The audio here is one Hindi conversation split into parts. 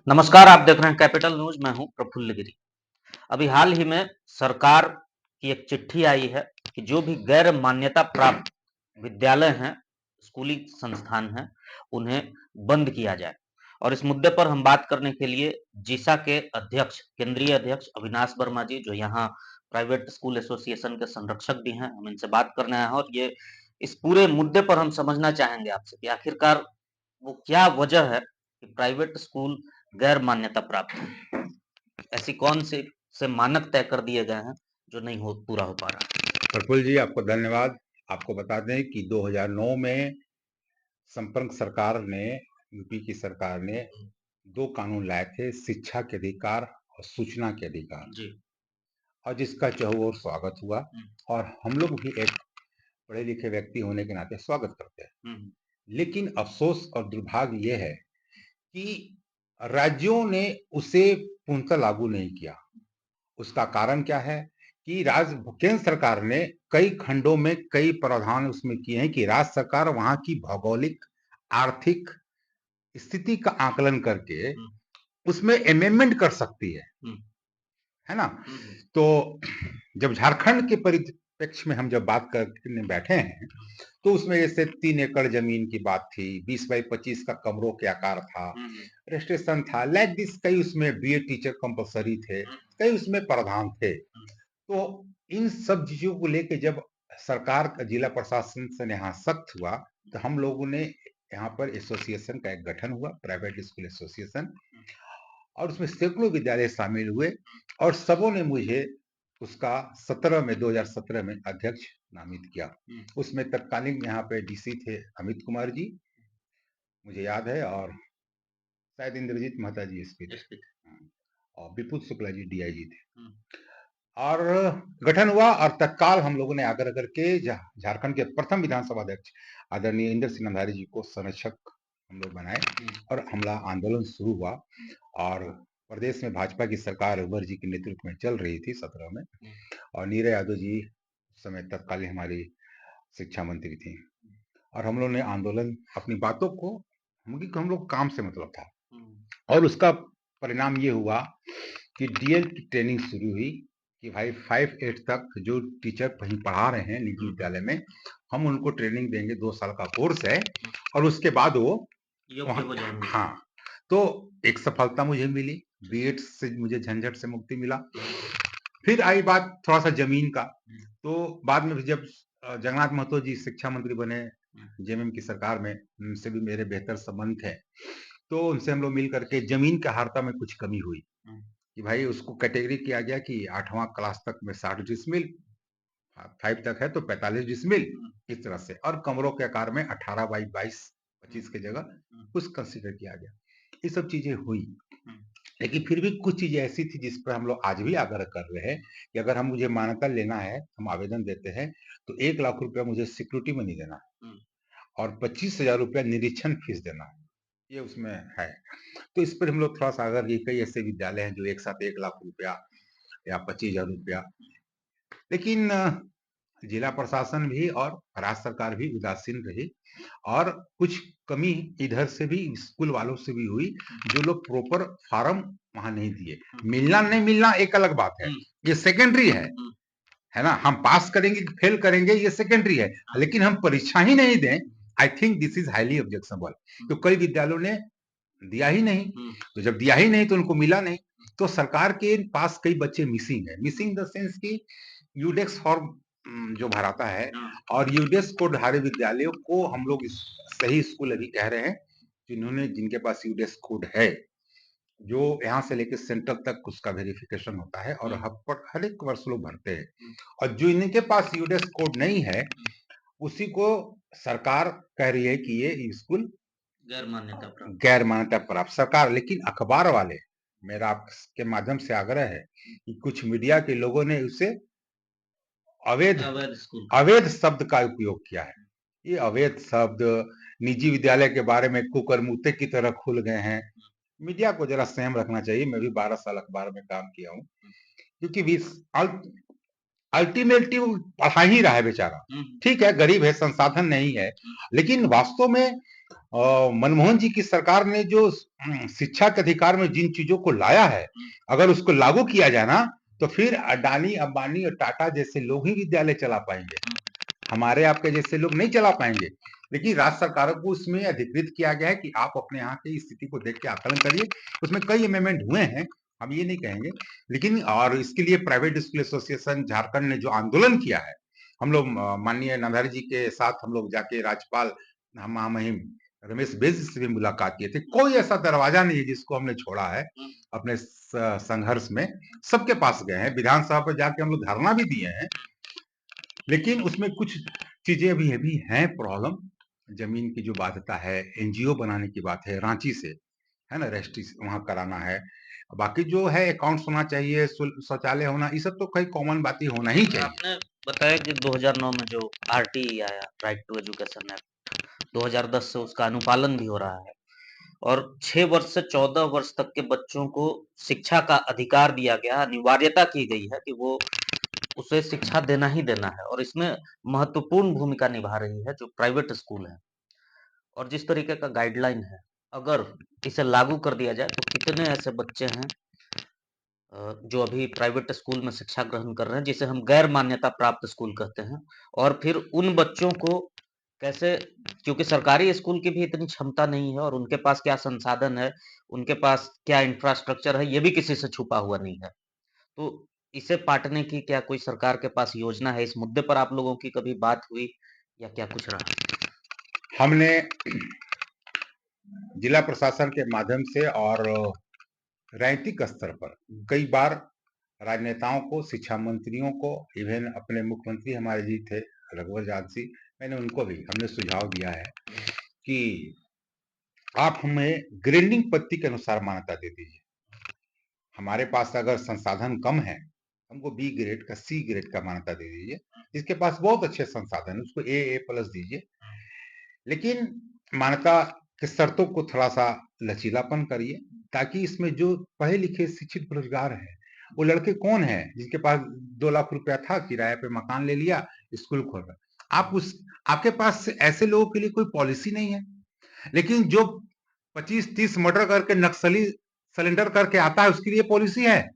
नमस्कार, आप देख रहे हैं कैपिटल न्यूज़, मैं हूं प्रफुल्ल गिरी। अभी हाल ही में सरकार की एक चिट्ठी आई है कि जो भी गैर मान्यता प्राप्त विद्यालय हैं, स्कूली संस्थान हैं, उन्हें बंद किया जाए। और इस मुद्दे पर हम बात करने के लिए जीसा के अध्यक्ष, केंद्रीय अध्यक्ष अविनाश वर्मा जी, जो यहाँ प्राइवेट स्कूल एसोसिएशन के संरक्षक भी हैं, हम इनसे बात करने आए हैं और ये इस पूरे मुद्दे पर हम समझना चाहेंगे आपसे कि आखिरकार वो क्या वजह है कि प्राइवेट स्कूल गैर मान्यता प्राप्त है? ऐसी कौन से मानक तय कर दिए गए हैं जो नहीं हो पूरा हो पा रहा है? प्रफुल्ल जी, आपको धन्यवाद। आपको बता दें कि 2009 में संपर्क सरकार ने, यूपी की सरकार ने 2 कानून लाए थे, शिक्षा के अधिकार और सूचना के अधिकार, जी। और जिसका चहुओर स्वागत हुआ। हुँ, और हम लोग भी एक पढ़े लिखे व्यक्ति होने के नाते स्वागत करते हैं। हुँ, लेकिन अफसोस और दुर्भाग्य ये है कि राज्यों ने उसे पूर्णतः लागू नहीं किया। उसका कारण क्या है कि केंद्र सरकार ने कई खंडों में कई प्रावधान उसमें किए हैं कि राज्य सरकार वहां की भौगोलिक, आर्थिक स्थिति का आकलन करके हुँ, उसमें अमेंडमेंट कर सकती हुँ, है ना? हुँ, हुँ, तो जब झारखंड के परिप्रेक्ष्य में हम जब बात करने बैठे हैं, तो उसमें जैसे 3 एकड़ जमीन की बात थी, 20 बाई 25 का कमरों के आकार था, हुँ, हुँ, रजिस्ट्रेशन था, लाइक दिस, कई उसमें बीए टीचर कंपलसरी थे, हुँ, कई उसमें प्रावधान थे। हुँ, तो इन सब चीजों को लेके जब सरकार का, जिला प्रशासन से यहाँ सख्त हुआ, तो हम लोगों ने यहाँ पर एसोसिएशन का एक गठन हुआ, प्राइवेट स्कूल एसोसिएशन, और उसमें सैकड़ों विद्यालय शामिल हुए, और सबों ने मुझे उसका 2017 में अध्यक्ष नामित किया। हुँ, उसमें तत्कालीन यहाँ पे डीसी थे अमित कुमार जी, मुझे याद है, और शायद इंद्रजीत महता जी एसपी थे। एसपी। और विपुल शुक्ला जी डीआईजी थे। हुँ, और गठन हुआ, और तत्काल हम लोगों ने आग्रह करके झारखंड के प्रथम विधानसभा अध्यक्ष आदरणीय इंद्र सिंह नंदारी जी को संरक्षक हम लोग बनाए, हुँ, और हमला आंदोलन शुरू हुआ। और प्रदेश में भाजपा की सरकार अकबर जी के नेतृत्व में चल रही थी 17 में, हुँ, और नीरा यादव जी उस समय तत्कालीन हमारी शिक्षा मंत्री थी। और हम लोग ने आंदोलन, अपनी बातों को, हम लोग काम से मतलब था, हुँ, और उसका परिणाम ये हुआ कि डीएल की ट्रेनिंग शुरू हुई कि भाई 5-8 तक जो टीचर कहीं पढ़ा रहे हैं निजी विद्यालय में, हम उनको ट्रेनिंग देंगे, 2 साल का कोर्स है, और उसके बाद वो योग्य वहाँ, हो जाएँगे। हाँ। तो एक सफलता मुझे मिली, बीएड से मुझे झंझट से मुक्ति मिला। फिर आई बात थोड़ा सा जमीन का, तो बाद में जब जगन्नाथ महतो जी शिक्षा मंत्री बने जेएमएम की सरकार में, उनसे भी मेरे बेहतर संबंध थे, तो उनसे हम लोग मिल करके जमीन का हारता में कुछ कमी हुई कि भाई उसको कैटेगरी किया गया कि 8वां क्लास तक में 60 डिसमिल, 5 तक है तो 45 डिसमिल, इस तरह से, और कमरों के आकार में 18 बाई 22-25 की जगह कुछ कंसिडर किया गया। ये सब चीजें हुई, लेकिन फिर भी कुछ चीजें ऐसी थी जिस पर हम लोग आज भी आग्रह कर रहे हैं कि अगर हम, मुझे मान्यता लेना है, हम आवेदन देते हैं, तो 1 लाख रुपया मुझे सिक्योरिटी मनी देना है, और 25,000 रुपया निरीक्षण फीस देना है, ये उसमें है। तो इस पर हम लोग थोड़ा सा, अगर ये कई ऐसे विद्यालय हैं जो एक साथ 1 लाख रुपया या 25,000 रुपया, लेकिन जिला प्रशासन भी और राज्य सरकार भी उदासीन रही, और कुछ कमी इधर से भी, स्कूल वालों से भी हुई, जो लोग प्रॉपर फार्म वहां नहीं दिए। मिलना नहीं मिलना एक अलग बात है, ये सेकेंडरी है ना? हम पास करेंगे कि फेल करेंगे ये सेकेंडरी है, लेकिन हम परीक्षा ही नहीं दें, I think this is highly objectionable. तो कई विद्यालयों ने दिया ही नहीं, तो जब दिया ही नहीं तो उनको मिला नहीं। तो सरकार के पास कई बच्चे मिसिंग है, मिसिंग द सेंस की यूडेक्स फॉर्म जो भराता है, और यूडेक्स को धारे विद्यालयों को हम लोग सही स्कूल अभी कह रहे हैं जिन्होंने, जिनके पास यूडेक्स कोड है, जो यहाँ से लेकर सेंटर तक उसका वेरिफिकेशन होता है, और हर एक वर्ष लोग भरते हैं। और जो इनके पास यूडेक्स कोड नहीं है, उसी को सरकार कह रही है कि ये स्कूल गैर मान्यता प्राप्त। सरकार, लेकिन अखबार वाले, मेरा आपके माध्यम से आग्रह है कि कुछ मीडिया के लोगों ने उसे अवैध अवैध शब्द का उपयोग किया है। ये अवैध शब्द निजी विद्यालय के बारे में कुकरमुत्ते की तरह खुल गए हैं। मीडिया को जरा संयम रखना चाहिए। मैं भी 12 साल अखबार में काम किया हूँ, क्योंकि अल्टीमेटली वो पढ़ा ही रहा है बेचारा, ठीक है, गरीब है, संसाधन नहीं है, लेकिन वास्तव में मनमोहन जी की सरकार ने जो शिक्षा के अधिकार में जिन चीजों को लाया है, अगर उसको लागू किया जाए ना, तो फिर अडानी, अंबानी और टाटा जैसे लोग ही विद्यालय चला पाएंगे, हमारे आपके जैसे लोग नहीं चला पाएंगे। लेकिन राज्य सरकारों को उसमें अधिकृत किया गया है कि आप अपने यहाँ की स्थिति को देख के आकलन करिए। उसमें कई अमेंडमेंट हुए हैं, हम ये नहीं कहेंगे, लेकिन और इसके लिए प्राइवेट स्कूल एसोसिएशन झारखंड ने जो आंदोलन किया है, हम लोग माननीय नामधारी जी के साथ हम लोग जाके राज्यपाल महामहिम रमेश बैस से भी मुलाकात किए थे। कोई ऐसा दरवाजा नहीं है जिसको हमने छोड़ा है अपने संघर्ष में, सबके पास गए हैं, विधानसभा पर जाके हम लोग धरना भी दिए हैं। लेकिन उसमें कुछ चीजें अभी हैं प्रॉब्लम, जमीन की जो बाध्यता है, एनजीओ बनाने की बात है रांची से, है ना, रजिस्ट्री वहां कराना है, बाकी जो है अकाउंट्स होना चाहिए, शौचालय होना, ये सब तो कई कॉमन बातें होना ही चाहिए। आपने बताया कि 2009 में जो आरटीई आया, राइट टू एजुकेशन एक्ट, 2010 से उसका अनुपालन भी हो रहा है और 6 वर्ष से 14 वर्ष तक के बच्चों को शिक्षा का अधिकार दिया गया, अनिवार्यता की गई है कि वो उसे शिक्षा देना ही देना है और इसमें महत्वपूर्ण भूमिका निभा रही है जो प्राइवेट स्कूल है। और जिस तरीके का गाइडलाइन है, अगर इसे लागू कर दिया जाए तो कितने ऐसे बच्चे हैं जो अभी प्राइवेट स्कूल में शिक्षा ग्रहण कर रहे हैं, जिसे हम गैर मान्यता प्राप्त स्कूल कहते हैं, और फिर उन बच्चों को कैसे, क्योंकि सरकारी स्कूल की भी इतनी क्षमता नहीं है और उनके पास क्या संसाधन है, उनके पास क्या इंफ्रास्ट्रक्चर है, ये भी किसी से छुपा हुआ नहीं है। तो इसे पाटने की क्या कोई सरकार के पास योजना है? इस मुद्दे पर आप लोगों की कभी बात हुई या क्या कुछ रहा? हमने जिला प्रशासन के माध्यम से और राजनीतिक स्तर पर कई बार राजनेताओं को, शिक्षा मंत्रियों को, इवन अपने मुख्यमंत्री हमारे जी थे रघुवर यादव जी, मैंने उनको भी हमने सुझाव दिया है कि आप हमें ग्रेडिंग पद्धति के अनुसार मान्यता दे दीजिए। हमारे पास अगर संसाधन कम है, हमको बी ग्रेड का, सी ग्रेड का मान्यता दे दीजिए। जिसके पास बहुत अच्छे संसाधन है उसको ए प्लस दीजिए, लेकिन मान्यता के शर्तों को थोड़ा सा लचीलापन करिए, ताकि इसमें जो पढ़े लिखे शिक्षित बेरोजगार है, वो लड़के कौन है जिसके पास 2 लाख रुपया था, किराए पे मकान ले लिया, स्कूल खोल रहा। आपके पास ऐसे लोगों के लिए कोई पॉलिसी नहीं है। लेकिन जो 25-30 मर्डर करके नक्सली सरेंडर करके आता है, उसके लिए पॉलिसी है।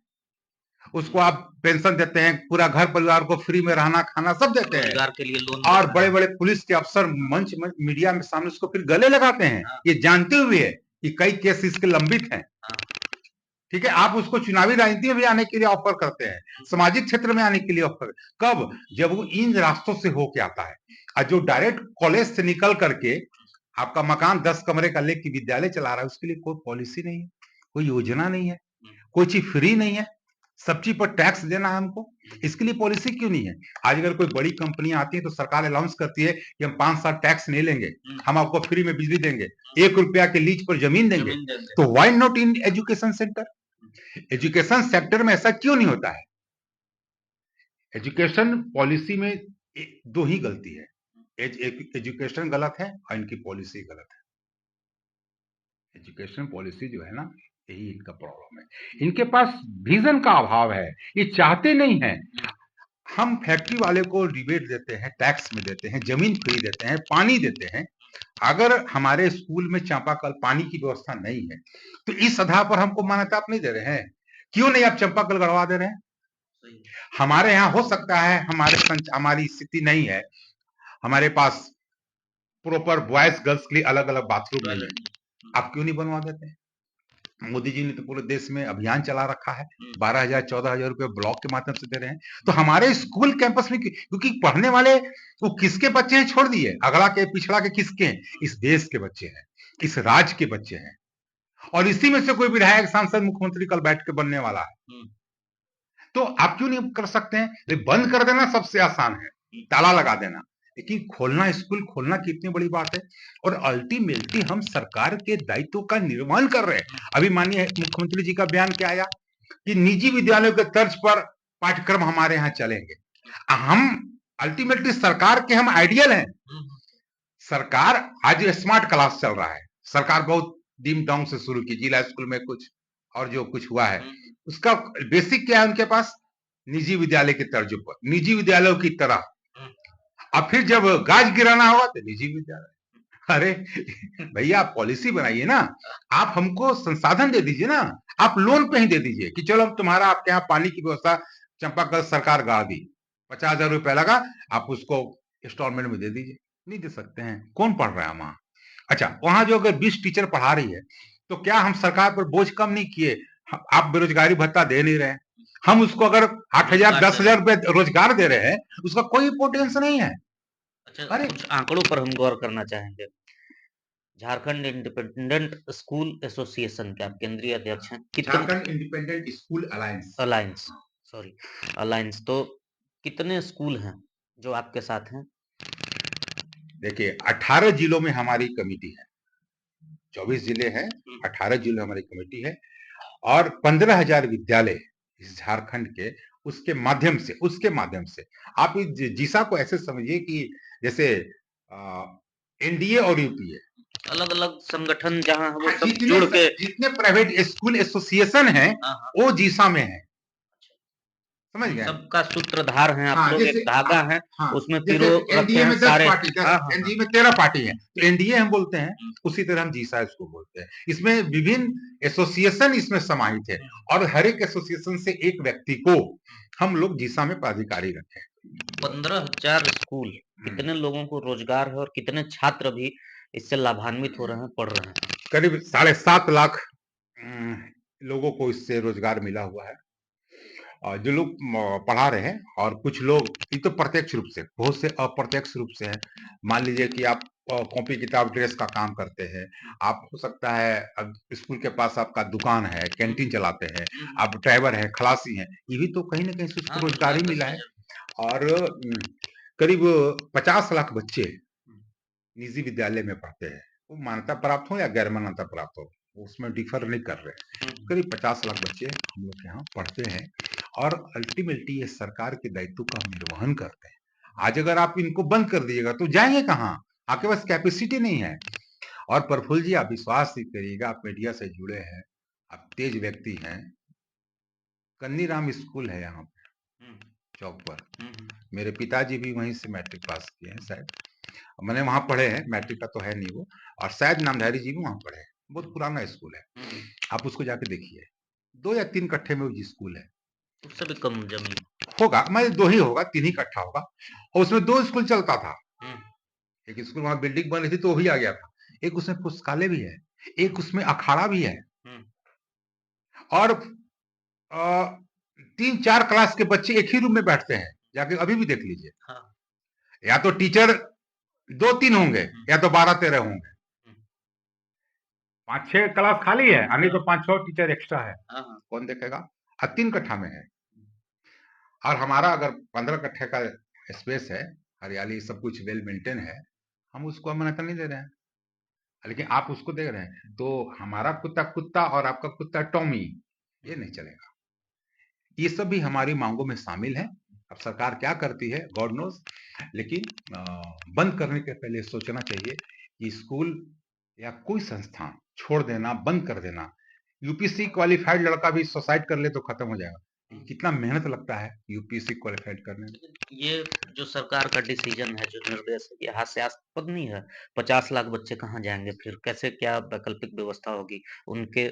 उसको आप पेंशन देते हैं, पूरा घर परिवार को फ्री में रहना खाना सब देते हैं, रोजगार के लिए लोन और बड़े बड़े पुलिस के अफसर मंच में मीडिया में सामने उसको फिर गले लगाते हैं, ये जानते हुए कि कई केस इसके लंबित हैं। ठीक है, आप उसको चुनावी राजनीति में भी आने के लिए ऑफर करते हैं, सामाजिक क्षेत्र में आने के लिए ऑफर, कब? जब वो इन रास्तों से होके आता है। और जो डायरेक्ट कॉलेज से निकल करके आपका मकान 10 कमरे का लेके विद्यालय चला रहा है, उसके लिए कोई पॉलिसी नहीं है, कोई योजना नहीं है, कोई चीज फ्री नहीं है, सब चीज पर टैक्स देना है हमको। इसके लिए पॉलिसी क्यों नहीं है? आज अगर कोई बड़ी कंपनी आती है तो सरकार अनाउंस करती है कि हम 5 साल टैक्स नहीं लेंगे, हम आपको फ्री में बिजली देंगे, 1 रुपया के लीज पर जमीन देंगे। तो why not in education sector? Education sector में ऐसा क्यों नहीं होता है? एजुकेशन पॉलिसी में 2 ही गलती है, एजुकेशन गलत है और इनकी पॉलिसी गलत है। एजुकेशन पॉलिसी जो है ना, यही इनका प्रॉब्लम है। इनके पास विजन का अभाव है, ये चाहते नहीं है। हम फैक्ट्री वाले को रिबेट देते हैं, टैक्स में देते हैं, जमीन फ्री देते हैं, पानी देते हैं। अगर हमारे स्कूल में चापाकल पानी की व्यवस्था नहीं है तो इस आधार पर हमको मान्यता आप नहीं दे रहे हैं। क्यों नहीं आप चापाकल गड़वा दे रहे हैं? हमारे यहाँ हो सकता है हमारी स्थिति नहीं है, हमारे पास प्रॉपर बॉयज गर्ल्स के लिए अलग अलग बाथरूम नहीं है, आप क्यों नहीं बनवा देते हैं? मोदी जी ने तो पूरे देश में अभियान चला रखा है, 12,000-14,000 रुपए ब्लॉक के माध्यम से दे रहे हैं। तो हमारे स्कूल कैंपस में, क्योंकि पढ़ने वाले वो किसके बच्चे हैं छोड़ दिए, अगला के पिछड़ा के किसके हैं? इस देश के बच्चे हैं, इस राज्य के बच्चे हैं, और इसी में से कोई विधायक, सांसद, मुख्यमंत्री कल बैठ के बनने वाला है। तो आप क्यों नहीं कर सकते हैं? बंद कर देना सबसे आसान है, ताला लगा देना, लेकिन खोलना, स्कूल खोलना कितनी बड़ी बात है। और अल्टीमेटली हम सरकार के दायित्व का निर्वहन कर रहे हैं। अभी माननीय मुख्यमंत्री जी का बयान क्या आया कि निजी विद्यालयों के तर्ज पर पाठ्यक्रम हमारे यहाँ चलेंगे। हम अल्टीमेटली सरकार के हम आइडियल हैं। सरकार आज स्मार्ट क्लास चल रहा है, सरकार बहुत डीम डोंग से शुरू की, जिला स्कूल में कुछ और जो कुछ हुआ है उसका बेसिक क्या है उनके पास? निजी विद्यालय के तर्ज पर, निजी विद्यालयों की तरह। अब फिर जब गाज गिराना होगा तो निजी विद्यालय, अरे भैया, आप पॉलिसी बनाइए ना, आप हमको संसाधन दे दीजिए ना, आप लोन पे ही दे दीजिए कि चलो हम तुम्हारा आपके यहाँ पानी की व्यवस्था चंपाकल सरकार गाड़ दी, 50,000 रुपया लगा, आप उसको इंस्टॉलमेंट में दे दीजिए। नहीं दे सकते हैं, कौन पढ़ रहा है वहां? अच्छा, वहां जो अगर 20 टीचर पढ़ा रही है, तो क्या हम सरकार पर बोझ कम नहीं किए? आप बेरोजगारी भत्ता दे नहीं रहे, हम उसको अगर 8,000 10,000 रुपए रोजगार दे रहे हैं, उसका कोई इंपोर्टेंस नहीं है। अच्छा, अरे कुछ आंकड़ों पर हम गौर करना चाहेंगे। झारखंड इंडिपेंडेंट स्कूल एसोसिएशन के आप केंद्रीय अध्यक्ष हैं। Jharkhand independent school alliance alliance, sorry, alliance, तो कितने स्कूल हैं जो आपके साथ हैं? देखिए, 18 जिलों में हमारी कमेटी है, 24 जिले हैं, 18 जिलों में हमारी कमेटी है, और 15,000 विद्यालय इस झारखंड के, उसके माध्यम से आप इस जीसा को ऐसे समझिए कि जैसे एनडीए और यूपीए, अलग अलग संगठन जहां वो सब जितने जुड़ के जितने प्राइवेट स्कूल एसोसिएशन है, वो जीसा में है, समझ गए? सबका सूत्रधार हैं आप हाँ, लोग, एक जैसे धागा है, हाँ, उसमें जैसे पिरो रखे एनडीए हैं में 10 सारे। पार्टी, एनडीए में 13 पार्टी है, तो एनडीए हम बोलते हैं, उसी तरह हम जीसा इसको बोलते हैं। इसमें विभिन्न एसोसिएशन इसमें समाहित है, और हर एक एसोसिएशन से एक व्यक्ति को हम लोग जीसा में पदाधिकारी रखे हैं। 15,000 स्कूल, कितने लोगों को रोजगार है और कितने छात्र भी इससे लाभान्वित हो रहे हैं, पढ़ रहे हैं? करीब 7.5 लाख लोगों को इससे रोजगार मिला हुआ है, और जो लोग पढ़ा रहे हैं, और कुछ लोग ये तो प्रत्यक्ष रूप से, बहुत से अप्रत्यक्ष रूप से है। मान लीजिए कि आप कॉपी किताब ड्रेस का काम करते हैं, आप हो सकता है अब स्कूल के पास आपका दुकान है, कैंटीन चलाते हैं, आप ड्राइवर हैं, खलासी हैं, ये भी तो कहीं ना कहीं से उसको रोजगार ही मिला है। और करीब 50 लाख बच्चे निजी विद्यालय में पढ़ते हैं, वो मान्यता प्राप्त हो या गैर मान्यता प्राप्त हो, उसमें डिफर नहीं कर रहे। करीब 50 लाख बच्चे हम लोग के यहाँ पढ़ते हैं, और अल्टीमेटली ये सरकार के दायित्व का हम निर्वहन करते हैं। आज अगर आप इनको बंद कर दीजिएगा तो जाएंगे कहाँ? आपके पास कैपेसिटी नहीं है। और प्रफुल्ल जी, आप विश्वास ही करिएगा, आप मीडिया से जुड़े हैं, आप तेज व्यक्ति हैं, कन्नीराम स्कूल है यहाँ पे चौक पर, मेरे पिताजी भी वहीं से मैट्रिक पास किए हैं, शायद मैंने वहां पढ़े हैं, मैट्रिक का तो है नहीं वो, और शायद नामधारी जी भी वहां पढ़े हैं, बहुत पुराना स्कूल है, आप उसको जाके देखिए, 2 या 3 कट्ठे में वो स्कूल है, उससे भी कम जमीन होगा, मैं 2 ही होगा, 3 ही कट्ठा होगा, और उसमें 2 स्कूल चलता था। एक स्कूल वहां बिल्डिंग बन रही थी तो वही आ गया था, एक उसमें पुस्तकालय भी है, एक उसमें अखाड़ा भी है, और 3-4 क्लास के बच्चे एक ही रूम में बैठते हैं, जाके अभी भी देख लीजिए। या तो टीचर 2-3 होंगे, या तो 12-13 होंगे, 5-6 क्लास खाली है, नहीं तो 5-6 टीचर एक्स्ट्रा है, कौन देखेगा? 3 कट्ठा में है, और हमारा अगर 15 कट्ठे का स्पेस है, हरियाली सब कुछ वेल मेंटेन है, हम उसको मान्यता नहीं दे रहे हैं, लेकिन आप उसको दे रहे हैं, तो हमारा कुत्ता कुत्ता और आपका कुत्ता टॉमी, ये नहीं चलेगा। ये सब भी हमारी मांगों में शामिल है। अब सरकार क्या करती है गॉड नोज, लेकिन बंद करने के पहले सोचना चाहिए कि स्कूल या कोई संस्थान छोड़ देना, बंद कर देना, यूपीएससी क्वालिफाइड लड़का भी सुसाइड कर ले तो खत्म हो जाएगा। कितना मेहनत लगता है यूपीएससी क्वालिफाइड करने में। ये जो सरकार का डिसीजन है, जो निर्देश है, ये हास्यास्पद नहीं है? 50 लाख बच्चे कहाँ जाएंगे फिर? कैसे, क्या वैकल्पिक व्यवस्था होगी? उनके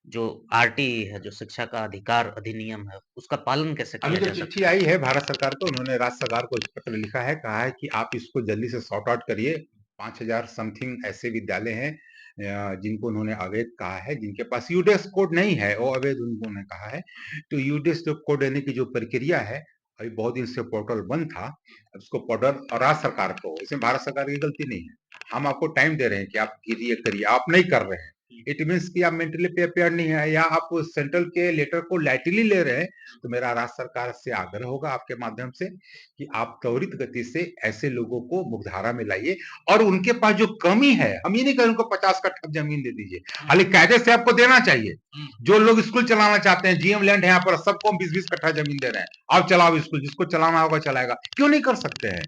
जो आरटीई है, जो शिक्षा का अधिकार अधिनियम है, उसका पालन कैसे अभी किया जो जा चिट्ठी सकता है? आई है भारत सरकार को, उन्होंने राज्य सरकार को पत्र लिखा है, कहा है कि आप इसको जल्दी से सॉर्ट आउट करिए। 5,000 समथिंग ऐसे विद्यालय हैं जिनको उन्होंने अवैध कहा है, जिनके पास यूडेक्स कोड नहीं है, वो अवैध उन्होंने कहा है। तो यूडेक्स जो कोड देने की जो प्रक्रिया है, अभी बहुत दिन से पोर्टल बंद था, उसको पोर्टल और राज्य सरकार को, इसमें भारत सरकार की गलती नहीं है, हम आपको टाइम दे रहे हैं कि आप करिए, आप नहीं कर रहे हैं, इट मीन्स कि आप मेंटली प्रिपेयर नहीं है, या आप सेंट्रल के लेटर को लाइटली ले रहे हैं। तो मेरा राज्य सरकार से आग्रह होगा आपके माध्यम से कि आप त्वरित गति से ऐसे लोगों को मुख्यधारा में लाइए, और उनके पास जो कमी है, हम ये नहीं कहें उनको 50 कट्ठा जमीन दे दीजिए, खाली कायदे से आपको देना चाहिए। जो लोग स्कूल चलाना चाहते हैं, जीएम लैंड है यहाँ पर, सबको 20-20 कट्ठा जमीन दे रहे हैं, आप चलाओ स्कूल, जिसको चलाना होगा चलाएगा, क्यों नहीं कर सकते हैं?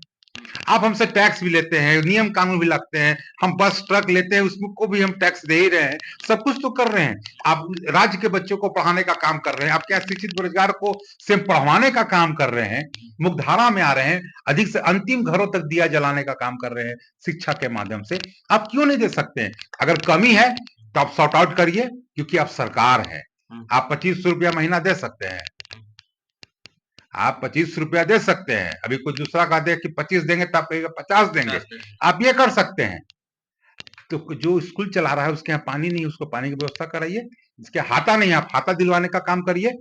आप हमसे टैक्स भी लेते हैं, नियम कानून भी लगते हैं, हम बस ट्रक लेते हैं उसमें को भी हम टैक्स दे ही रहे हैं, सब कुछ तो कर रहे हैं। आप राज्य के बच्चों को पढ़ाने का काम कर रहे हैं, आपके यहाँ शिक्षित बेरोजगार को से पढ़वाने का काम कर रहे हैं, मुख्यधारा में आ रहे हैं, अधिक से अंतिम घरों तक दिया जलाने का काम कर रहे हैं शिक्षा के माध्यम से। आप क्यों नहीं दे सकते हैं? अगर कमी है तो आप सॉर्ट आउट करिए, क्योंकि आप सरकार है। आप 25 रुपया महीना दे सकते हैं, आप 25 रुपया दे सकते हैं। अभी कोई दूसरा का दे कि 25 देंगे तो आप कहेगा 50 देंगे, आप ये कर सकते हैं। तो जो स्कूल चला रहा है उसके यहाँ पानी नहीं, उसको पानी की व्यवस्था कराइए। जिसके हाथा नहीं, आप हाथा दिलवाने का काम करिए।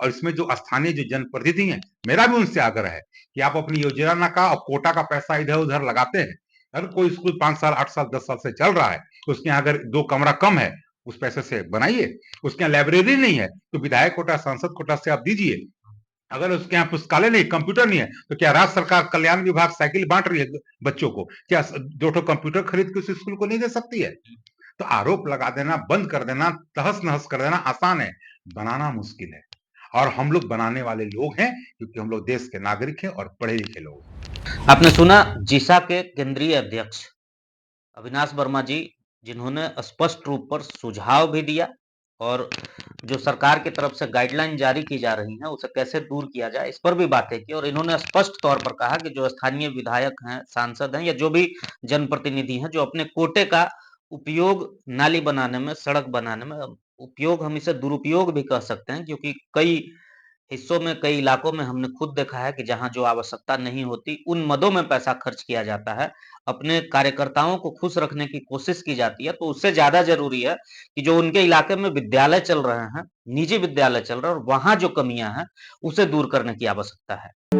और इसमें जो स्थानीय जो जनप्रतिनिधि हैं, मेरा भी उनसे आग्रह है कि आप अपनी योजना का और कोटा का पैसा इधर उधर लगाते हैं। अगर कोई स्कूल 5 साल 8 साल 10 साल से चल रहा है, तो उसके यहाँ अगर 2 कमरा कम है, उस पैसे से बनाइए। उसके यहाँ लाइब्रेरी नहीं है तो विधायक कोटा सांसद कोटा से आप दीजिए। अगर उसके यहाँ पुस्तकालय नहीं, कंप्यूटर नहीं है, तो क्या राज्य सरकार कल्याण विभाग साइकिल बांट रही है बच्चों को, क्या 2 कंप्यूटर खरीद के उस स्कूल को नहीं दे सकती है? तो आरोप लगा देना, बंद कर देना, तहस नहस कर देना आसान है, बनाना मुश्किल है। और हम लोग बनाने वाले लोग हैं, क्योंकि हम लोग देश के नागरिक हैं और पढ़े लिखे लोग हैं। आपने सुना जिसा के केंद्रीय अध्यक्ष अविनाश वर्मा जी, जिन्होंने स्पष्ट रूप पर सुझाव भी दिया और जो सरकार की तरफ से गाइडलाइन जारी की जा रही है उसे कैसे दूर किया जाए इस पर भी बातें की। और इन्होंने स्पष्ट तौर पर कहा कि जो स्थानीय विधायक हैं, सांसद हैं या जो भी जनप्रतिनिधि हैं जो अपने कोटे का उपयोग नाली बनाने में, सड़क बनाने में, उपयोग हम इसे दुरुपयोग भी कह सकते हैं, क्योंकि कई हिस्सों में, कई इलाकों में हमने खुद देखा है कि जहाँ जो आवश्यकता नहीं होती, उन मदों में पैसा खर्च किया जाता है। अपने कार्यकर्ताओं को खुश रखने की कोशिश की जाती है, तो उससे ज़्यादा ज़रूरी है कि जो उनके इलाके में विद्यालय चल रहे हैं, निजी विद्यालय चल रहे हैं और वहाँ जो कमियाँ हैं, उसे दूर करने की आवश्यकता है।